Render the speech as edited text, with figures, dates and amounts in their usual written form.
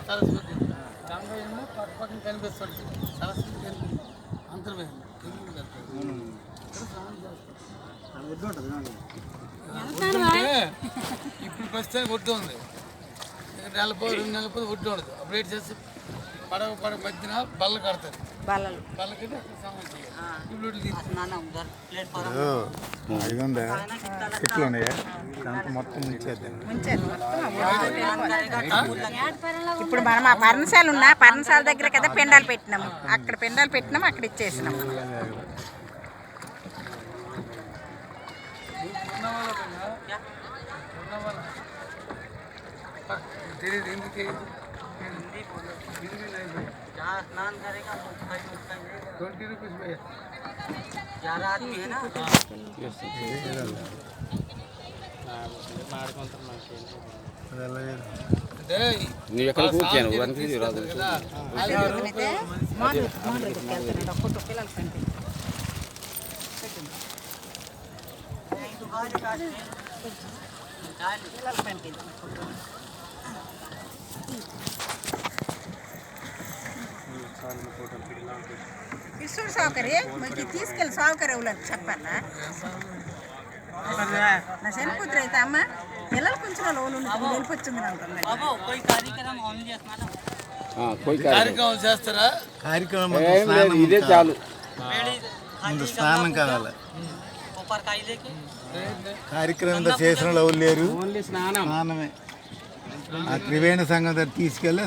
సరస్వతి పక్కన కనిపిస్తుంది సరస్వతి అంతర్వేది ఇప్పుడు ప్రస్తుతానికి ఒడ్డు ఉంది. నెలపోయి 2 నెలల పోయి ఒడ్డు ఉండదు. అప్డేట్ చేసి పడవ మధ్యన బల్ల కడతారు. బల్లకి ఇప్పుడు మనం ఆ పర్ణశాల ఉన్నా పర్ణశాల దగ్గర కదా పెండాలు పెట్టినాము. అక్కడ పెండాలు పెట్టినాము, అక్కడ ఇచ్చేసినాము. स्नान करेगा 20 रुपीज भैया 11 आदमी है ना ನೀವು ಎక్కడ ಕೂತ್ಯಾನು ಊರನ್కి రాదు ఇసుడు సౌకర్యం మీకు తీసుకెళ్ళి సౌకర్యం చెప్పన్నా. నా శనిపుత్రి అయితే అమ్మ పిల్లలు కొంచెం లోన్ వెళ్ళిపోతుంది కార్యక్రమం చేస్తారా? ఇదే చాలు. ముందు స్నానం కావాలి. కార్యక్రమం చేసిన వాళ్ళు లేరు, స్నానమే ఆ త్రివేణి సంఘం తీసుకెళ్ళి